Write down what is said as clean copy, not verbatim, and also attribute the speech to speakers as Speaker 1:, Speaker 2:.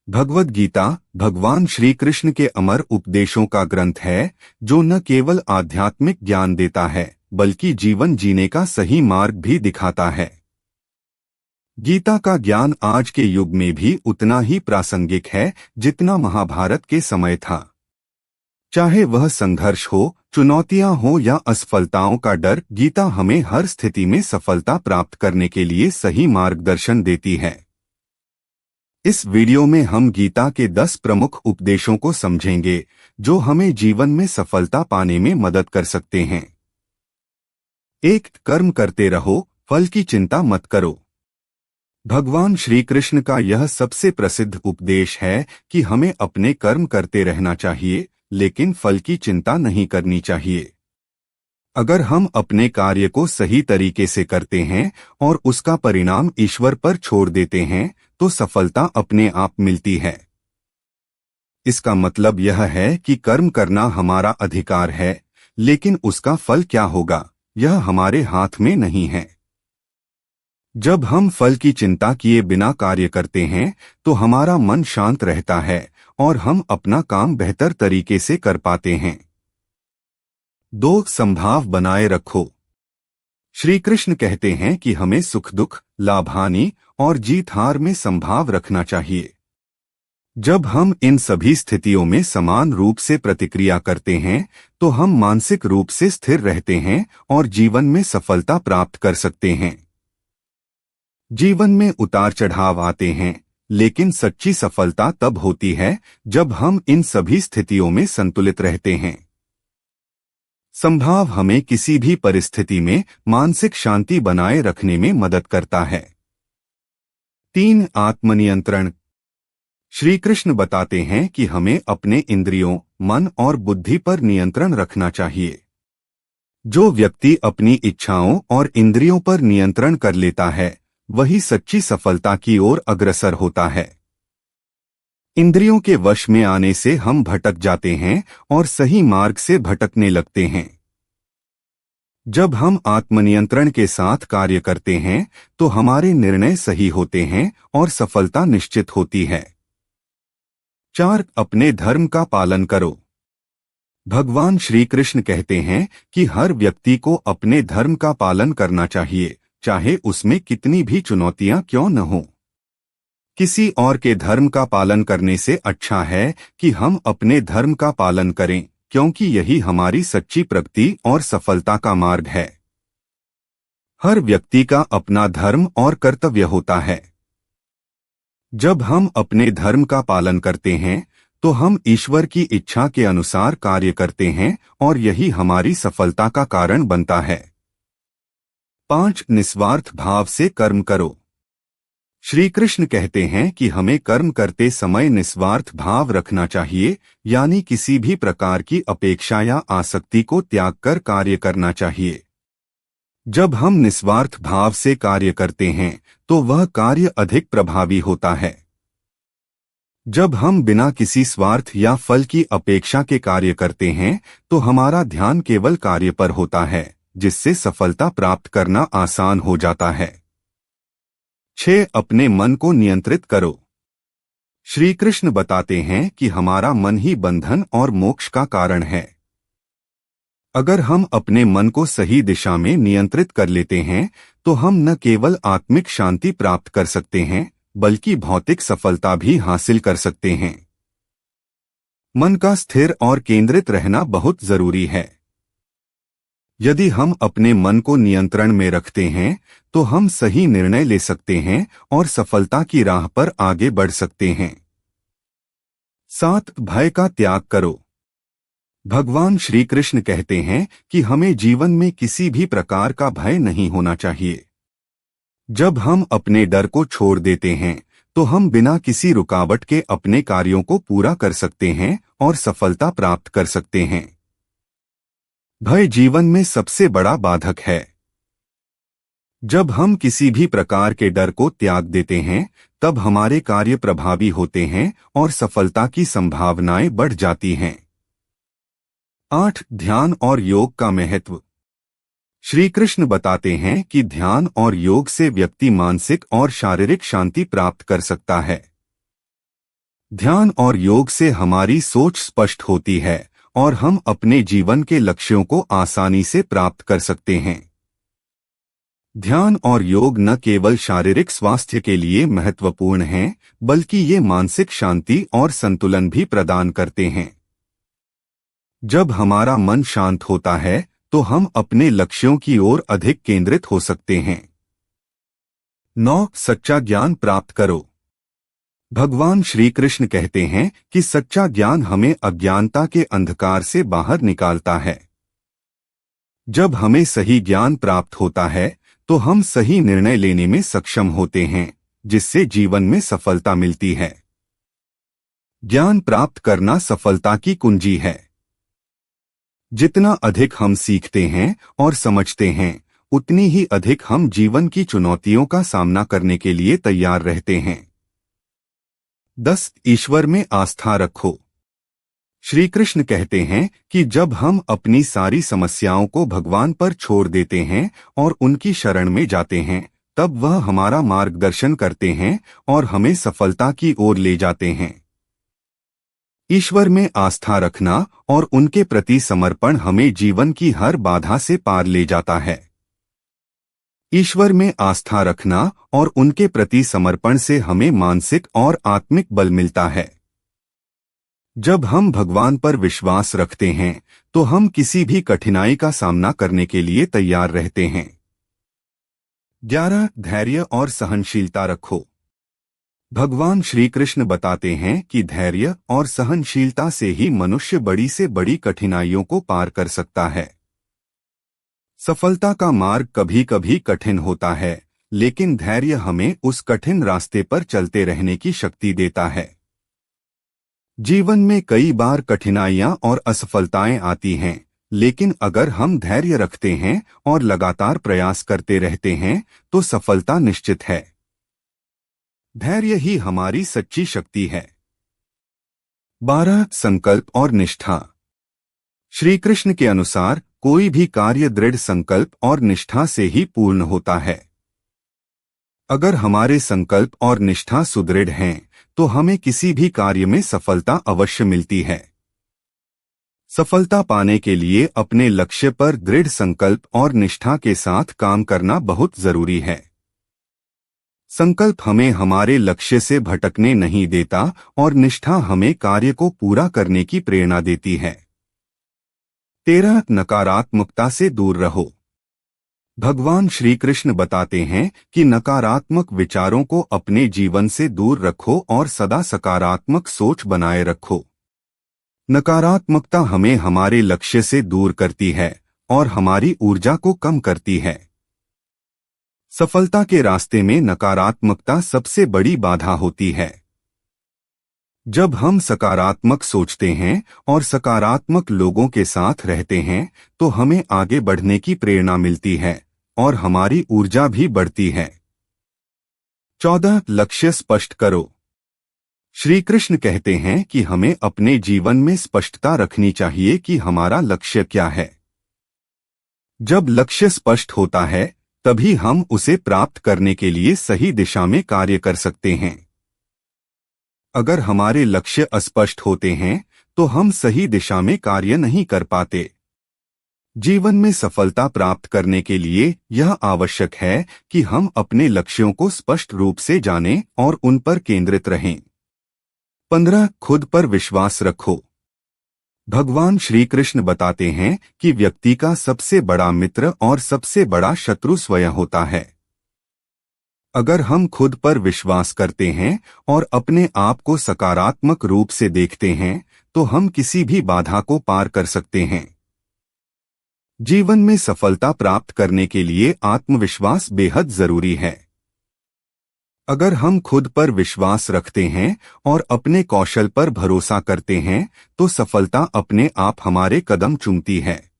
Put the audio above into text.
Speaker 1: भगवद गीता भगवान श्री कृष्ण के अमर उपदेशों का ग्रंथ है जो न केवल आध्यात्मिक ज्ञान देता है बल्कि जीवन जीने का सही मार्ग भी दिखाता है। गीता का ज्ञान आज के युग में भी उतना ही प्रासंगिक है जितना महाभारत के समय था। चाहे वह संघर्ष हो, चुनौतियां हो या असफलताओं का डर, गीता हमें हर स्थिति में सफलता प्राप्त करने के लिए सही मार्गदर्शन देती है। इस वीडियो में हम गीता के 10 प्रमुख उपदेशों को समझेंगे जो हमें जीवन में सफलता पाने में मदद कर सकते हैं। 1. कर्म करते रहो, फल की चिंता मत करो। भगवान श्री कृष्ण का यह सबसे प्रसिद्ध उपदेश है कि हमें अपने कर्म करते रहना चाहिए, लेकिन फल की चिंता नहीं करनी चाहिए। अगर हम अपने कार्य को सही तरीके से करते हैं और उसका परिणाम ईश्वर पर छोड़ देते हैं तो सफलता अपने आप मिलती है। इसका मतलब यह है कि कर्म करना हमारा अधिकार है, लेकिन उसका फल क्या होगा यह हमारे हाथ में नहीं है। जब हम फल की चिंता किए बिना कार्य करते हैं तो हमारा मन शांत रहता है और हम अपना काम बेहतर तरीके से कर पाते हैं। 2. संभाव बनाए रखो। श्री कृष्ण कहते हैं कि हमें सुख दुख, लाभ हानि और जीत हार में संभाव रखना चाहिए। जब हम इन सभी स्थितियों में समान रूप से प्रतिक्रिया करते हैं तो हम मानसिक रूप से स्थिर रहते हैं और जीवन में सफलता प्राप्त कर सकते हैं। जीवन में उतार चढ़ाव आते हैं, लेकिन सच्ची सफलता तब होती है जब हम इन सभी स्थितियों में संतुलित रहते हैं। संभाव हमें किसी भी परिस्थिति में मानसिक शांति बनाए रखने में मदद करता है। 3. आत्मनियंत्रण। श्री कृष्ण बताते हैं कि हमें अपने इंद्रियों, मन और बुद्धि पर नियंत्रण रखना चाहिए। जो व्यक्ति अपनी इच्छाओं और इंद्रियों पर नियंत्रण कर लेता है वही सच्ची सफलता की ओर अग्रसर होता है। इंद्रियों के वश में आने से हम भटक जाते हैं और सही मार्ग से भटकने लगते हैं। जब हम आत्मनियंत्रण के साथ कार्य करते हैं तो हमारे निर्णय सही होते हैं और सफलता निश्चित होती है। 4. अपने धर्म का पालन करो। भगवान श्री कृष्ण कहते हैं कि हर व्यक्ति को अपने धर्म का पालन करना चाहिए, चाहे उसमें कितनी भी चुनौतियां क्यों न हो। किसी और के धर्म का पालन करने से अच्छा है कि हम अपने धर्म का पालन करें, क्योंकि यही हमारी सच्ची प्रगति और सफलता का मार्ग है। हर व्यक्ति का अपना धर्म और कर्तव्य होता है। जब हम अपने धर्म का पालन करते हैं तो हम ईश्वर की इच्छा के अनुसार कार्य करते हैं और यही हमारी सफलता का कारण बनता है। 5. निस्वार्थ भाव से कर्म करो। श्री कृष्ण कहते हैं कि हमें कर्म करते समय निस्वार्थ भाव रखना चाहिए, यानी किसी भी प्रकार की अपेक्षा या आसक्ति को त्याग कर कार्य करना चाहिए। जब हम निस्वार्थ भाव से कार्य करते हैं तो वह कार्य अधिक प्रभावी होता है। जब हम बिना किसी स्वार्थ या फल की अपेक्षा के कार्य करते हैं तो हमारा ध्यान केवल कार्य पर होता है, जिससे सफलता प्राप्त करना आसान हो जाता है। 6. अपने मन को नियंत्रित करो। श्री कृष्ण बताते हैं कि हमारा मन ही बंधन और मोक्ष का कारण है। अगर हम अपने मन को सही दिशा में नियंत्रित कर लेते हैं तो हम न केवल आत्मिक शांति प्राप्त कर सकते हैं बल्कि भौतिक सफलता भी हासिल कर सकते हैं। मन का स्थिर और केंद्रित रहना बहुत जरूरी है। यदि हम अपने मन को नियंत्रण में रखते हैं तो हम सही निर्णय ले सकते हैं और सफलता की राह पर आगे बढ़ सकते हैं। 7. भय का त्याग करो। भगवान श्री कृष्ण कहते हैं कि हमें जीवन में किसी भी प्रकार का भय नहीं होना चाहिए। जब हम अपने डर को छोड़ देते हैं तो हम बिना किसी रुकावट के अपने कार्यों को पूरा कर सकते हैं और सफलता प्राप्त कर सकते हैं। भय जीवन में सबसे बड़ा बाधक है। जब हम किसी भी प्रकार के डर को त्याग देते हैं तब हमारे कार्य प्रभावी होते हैं और सफलता की संभावनाएं बढ़ जाती हैं। 8. ध्यान और योग का महत्व। श्री कृष्ण बताते हैं कि ध्यान और योग से व्यक्ति मानसिक और शारीरिक शांति प्राप्त कर सकता है। ध्यान और योग से हमारी सोच स्पष्ट होती है और हम अपने जीवन के लक्ष्यों को आसानी से प्राप्त कर सकते हैं। ध्यान और योग न केवल शारीरिक स्वास्थ्य के लिए महत्वपूर्ण हैं, बल्कि ये मानसिक शांति और संतुलन भी प्रदान करते हैं। जब हमारा मन शांत होता है तो हम अपने लक्ष्यों की ओर अधिक केंद्रित हो सकते हैं। 9. सच्चा ज्ञान प्राप्त करो। भगवान श्री कृष्ण कहते हैं कि सच्चा ज्ञान हमें अज्ञानता के अंधकार से बाहर निकालता है। जब हमें सही ज्ञान प्राप्त होता है तो हम सही निर्णय लेने में सक्षम होते हैं, जिससे जीवन में सफलता मिलती है। ज्ञान प्राप्त करना सफलता की कुंजी है। जितना अधिक हम सीखते हैं और समझते हैं, उतनी ही अधिक हम जीवन की चुनौतियों का सामना करने के लिए तैयार रहते हैं। 10. ईश्वर में आस्था रखो। श्री कृष्ण कहते हैं कि जब हम अपनी सारी समस्याओं को भगवान पर छोड़ देते हैं और उनकी शरण में जाते हैं, तब वह हमारा मार्गदर्शन करते हैं और हमें सफलता की ओर ले जाते हैं। ईश्वर में आस्था रखना और उनके प्रति समर्पण हमें जीवन की हर बाधा से पार ले जाता है। ईश्वर में आस्था रखना और उनके प्रति समर्पण से हमें मानसिक और आत्मिक बल मिलता है। जब हम भगवान पर विश्वास रखते हैं तो हम किसी भी कठिनाई का सामना करने के लिए तैयार रहते हैं। 11. धैर्य और सहनशीलता रखो। भगवान श्री कृष्ण बताते हैं कि धैर्य और सहनशीलता से ही मनुष्य बड़ी से बड़ी कठिनाइयों को पार कर सकता है। सफलता का मार्ग कभी कभी कठिन होता है, लेकिन धैर्य हमें उस कठिन रास्ते पर चलते रहने की शक्ति देता है। जीवन में कई बार कठिनाइयां और असफलताएं आती हैं, लेकिन अगर हम धैर्य रखते हैं और लगातार प्रयास करते रहते हैं तो सफलता निश्चित है। धैर्य ही हमारी सच्ची शक्ति है। 12. संकल्प और निष्ठा। श्री कृष्ण के अनुसार कोई भी कार्य दृढ़ संकल्प और निष्ठा से ही पूर्ण होता है। अगर हमारे संकल्प और निष्ठा सुदृढ़ हैं तो हमें किसी भी कार्य में सफलता अवश्य मिलती है। सफलता पाने के लिए अपने लक्ष्य पर दृढ़ संकल्प और निष्ठा के साथ काम करना बहुत जरूरी है। संकल्प हमें हमारे लक्ष्य से भटकने नहीं देता और निष्ठा हमें कार्य को पूरा करने की प्रेरणा देती है। 13. नकारात्मकता से दूर रहो। भगवान श्री कृष्ण बताते हैं कि नकारात्मक विचारों को अपने जीवन से दूर रखो और सदा सकारात्मक सोच बनाए रखो। नकारात्मकता हमें हमारे लक्ष्य से दूर करती है और हमारी ऊर्जा को कम करती है। सफलता के रास्ते में नकारात्मकता सबसे बड़ी बाधा होती है। जब हम सकारात्मक सोचते हैं और सकारात्मक लोगों के साथ रहते हैं तो हमें आगे बढ़ने की प्रेरणा मिलती है और हमारी ऊर्जा भी बढ़ती है। 14. लक्ष्य स्पष्ट करो। श्री कृष्ण कहते हैं कि हमें अपने जीवन में स्पष्टता रखनी चाहिए कि हमारा लक्ष्य क्या है। जब लक्ष्य स्पष्ट होता है तभी हम उसे प्राप्त करने के लिए सही दिशा में कार्य कर सकते हैं। अगर हमारे लक्ष्य अस्पष्ट होते हैं तो हम सही दिशा में कार्य नहीं कर पाते। जीवन में सफलता प्राप्त करने के लिए यह आवश्यक है कि हम अपने लक्ष्यों को स्पष्ट रूप से जानें और उन पर केंद्रित रहें। 15. खुद पर विश्वास रखो। भगवान श्री कृष्ण बताते हैं कि व्यक्ति का सबसे बड़ा मित्र और सबसे बड़ा शत्रु स्वयं होता है। अगर हम खुद पर विश्वास करते हैं और अपने आप को सकारात्मक रूप से देखते हैं तो हम किसी भी बाधा को पार कर सकते हैं। जीवन में सफलता प्राप्त करने के लिए आत्मविश्वास बेहद जरूरी है। अगर हम खुद पर विश्वास रखते हैं और अपने कौशल पर भरोसा करते हैं तो सफलता अपने आप हमारे कदम चूमती है।